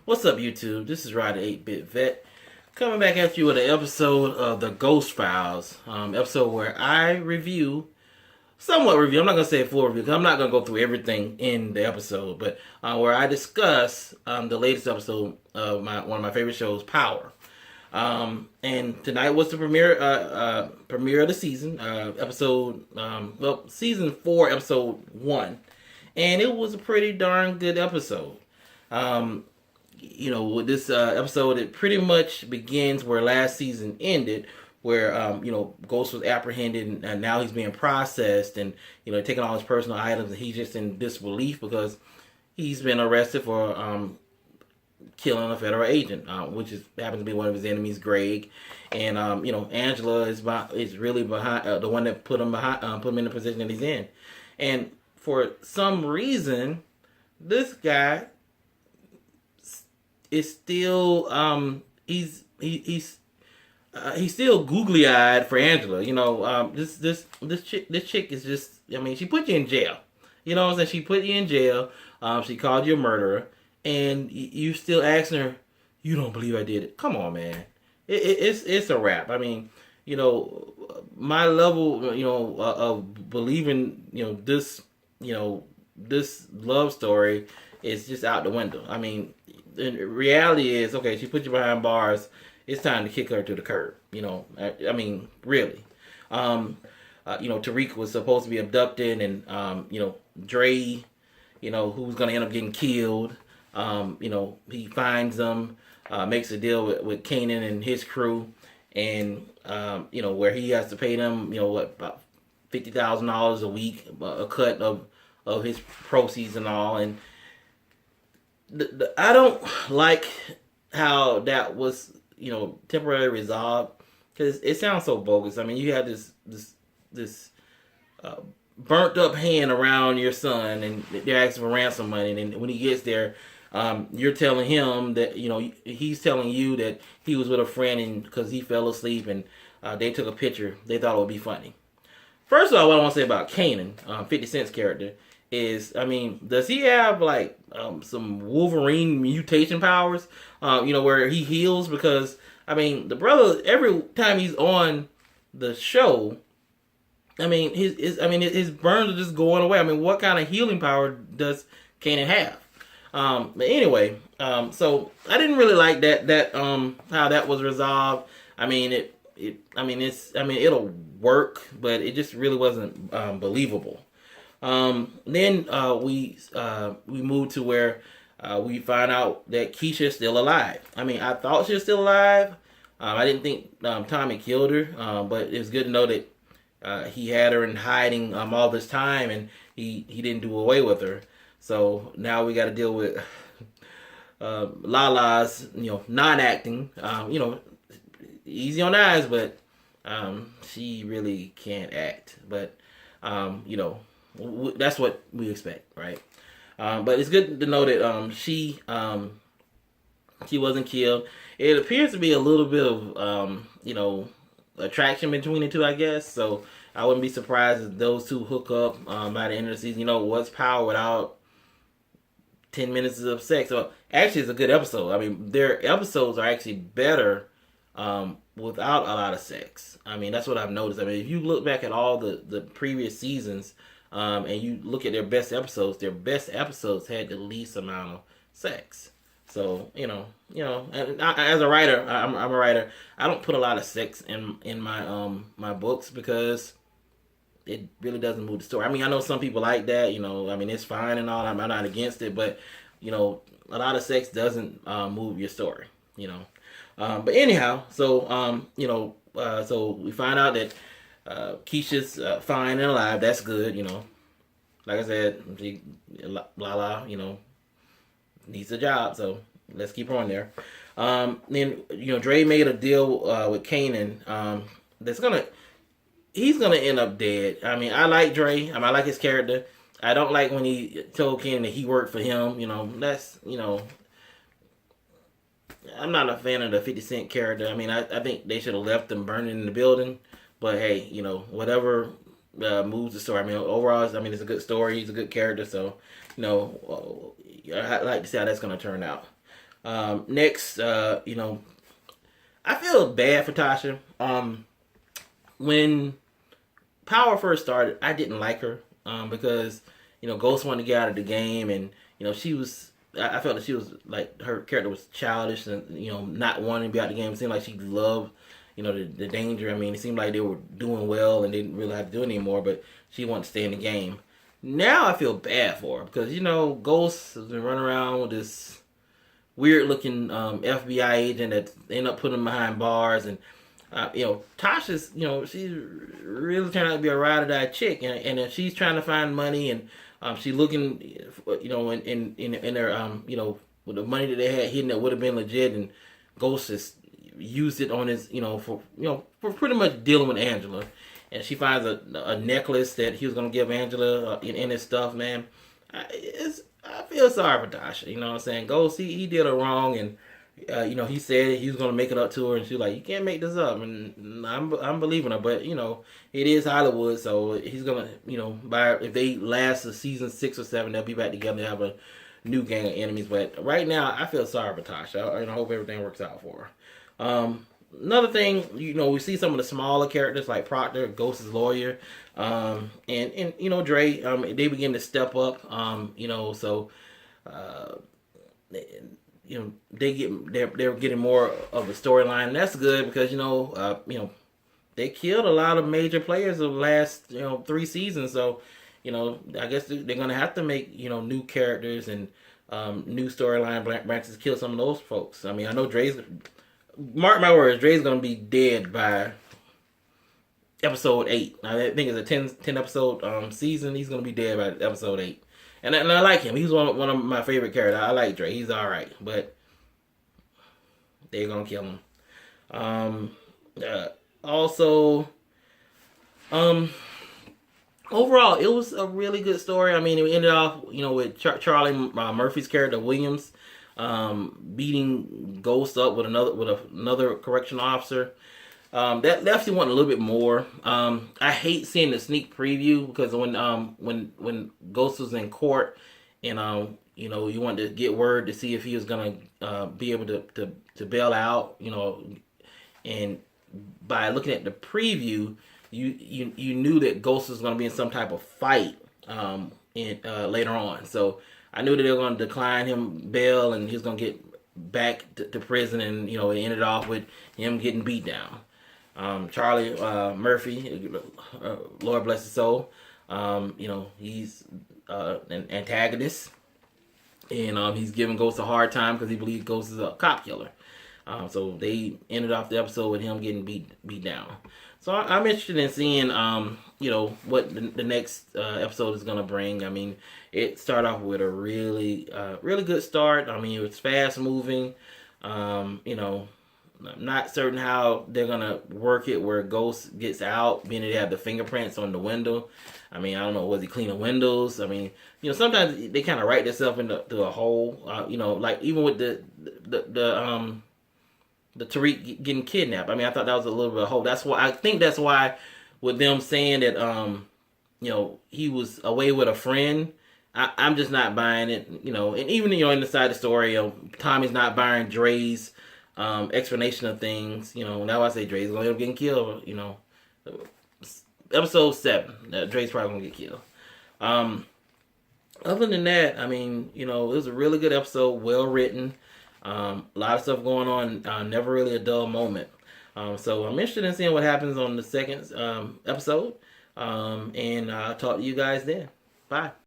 What's up, YouTube? This is Ryder 8-Bit Vet coming back at you with an episode of the Ghost Files. Episode where I somewhat review. I'm not gonna say a full review because I'm not gonna go through everything in the episode, but where I discuss the latest episode of one of my favorite shows, Power. And tonight was the premiere of the season, season 4, episode 1, and it was a pretty darn good episode. With this episode, it pretty much begins where last season ended, where Ghost was apprehended and now he's being processed, and taking all his personal items, and he's just in disbelief because he's been arrested for killing a federal agent, which happens to be one of his enemies, Greg, and Angela is really behind, the one that put him in the position that he's in, and for some reason, this guy is still he's still googly eyed for Angela. This chick is just, she put you in jail. You know what I'm saying? She put you in jail. She called you a murderer, and you still asking her, you don't believe I did it? Come on, man. It's a wrap. My level of believing this love story is just out the window. The reality is, okay, she put you behind bars. It's time to kick her to the curb. Really. Tariq was supposed to be abducted, and Dre, who's gonna end up getting killed. He finds them, makes a deal with Kanan and his crew, and where he has to pay them, about $50,000 a week, a cut of his proceeds and all, and. I don't like how that was, temporarily resolved, because it sounds so bogus. You have this burnt up hand around your son, and they're asking for ransom money, and when he gets there, you're telling him that he's telling you that he was with a friend, and because he fell asleep, and they took a picture, they thought it would be funny. First of all, what I want to say about Kanan, 50 Cent's character, is, does he have some Wolverine mutation powers? Where he heals? Because the brother, every time he's on the show, his burns are just going away. What kind of healing power does Kanan have? But anyway, so I didn't really like that how that was resolved. It'll work, but it just really wasn't believable. Then we moved to where we find out that Keisha's still alive. I thought she was still alive. I didn't think Tommy killed her, but it was good to know that he had her in hiding all this time, and he didn't do away with her. So now we got to deal with Lala's non-acting. Easy on the eyes, but she really can't act. But that's what we expect, right? But it's good to know that she wasn't killed. It appears to be a little bit of attraction between the two, I guess. So I wouldn't be surprised if those two hook up by the end of the season. What's Power without 10 minutes of sex? So actually, it's a good episode. Their episodes are actually better without a lot of sex. That's what I've noticed. If you look back at all the previous seasons, and you look at their best episodes had the least amount of sex. So, and as a writer, I'm a writer. I don't put a lot of sex in my my books because it really doesn't move the story. I know some people like that, it's fine and all. I'm not against it, but, a lot of sex doesn't move your story, But anyhow, so, so we find out that Keisha's fine and alive. That's good, Like I said, Lala, needs a job, so let's keep her on there. Then Dre made a deal with Kanan. He's gonna end up dead. I like Dre. I like his character. I don't like when he told Kanan that he worked for him. That's I'm not a fan of the 50 Cent character. I think they should have left him burning in the building. But hey, whatever moves the story. Overall, it's a good story. He's a good character. So, I like to see how that's going to turn out. Next, I feel bad for Tasha. When Power first started, I didn't like her because Ghost wanted to get out of the game, and she was. I felt that she was like her character was childish and not wanting to be out of the game. It seemed like she loved the danger. I mean, it seemed like they were doing well and didn't really have to do it anymore, but she wanted to stay in the game. Now I feel bad for her because Ghost has been running around with this weird looking FBI agent that ended up putting him behind bars, and Tasha's she's really trying to be a ride or die chick, and if she's trying to find money and she's looking in their with the money that they had hidden that would have been legit, and Ghost just used it on his for pretty much dealing with Angela, and she finds a necklace that he was gonna give Angela in his stuff. Man, I feel sorry for Tasha. You know what I'm saying? Ghost, he did her wrong, and he said he was gonna make it up to her, and she's like, "You can't make this up," and I'm believing her. But it is Hollywood, so he's gonna if they last to season 6 or 7, they'll be back together and have a new gang of enemies. But right now, I feel sorry for Tasha, and I hope everything works out for her. Another thing, we see some of the smaller characters like Proctor, Ghost's lawyer, and Dre. They begin to step up. So they're getting more of a storyline. And that's good because they killed a lot of major players of the last 3 seasons. So I guess they're gonna have to make new characters and new storyline branches to kill some of those folks. I mean, I know Dre's. Mark my words, Dre's gonna be dead by episode 8. I think it's a 10 episode season. He's gonna be dead by episode 8. And I like him. He's one of my favorite characters. I like Dre. He's all right, but they're gonna kill him. Also, overall, it was a really good story. I mean, it ended off, with Charlie Murphy's character Williams beating Ghost up with another correctional officer. That left you wanting a little bit more. I hate seeing the sneak preview because when Ghost was in court and you wanted to get word to see if he was gonna be able to bail out, and by looking at the preview, you knew that Ghost was gonna be in some type of fight later on. So I knew that they were gonna decline him bail and he was gonna get back to prison, and it ended off with him getting beat down. Charlie Murphy, Lord bless his soul. He's an antagonist, and he's giving Ghost a hard time because he believes Ghost is a cop killer. So they ended off the episode with him getting beat down. So I'm interested in seeing what the next episode is gonna bring. I mean, it started off with a really good start. I mean, it was fast moving. I'm not certain how they're gonna work it where Ghost gets out, being that they have the fingerprints on the window. I mean, I don't know, was he cleaning windows? I mean, sometimes they kind of write themselves into a hole. Like even with the Tariq getting kidnapped. I mean, I thought that was a little bit of a hole. I think that's why with them saying that he was away with a friend. I'm just not buying it. And even inside the story, Tommy's not buying Dre's explanation of things. Now I say Dre's gonna end up getting killed. Episode 7, Dre's probably gonna get killed. Other than that, I mean, it was a really good episode, well written. A lot of stuff going on. Never really a dull moment. So I'm interested in seeing what happens on the second episode. And I'll talk to you guys then. Bye.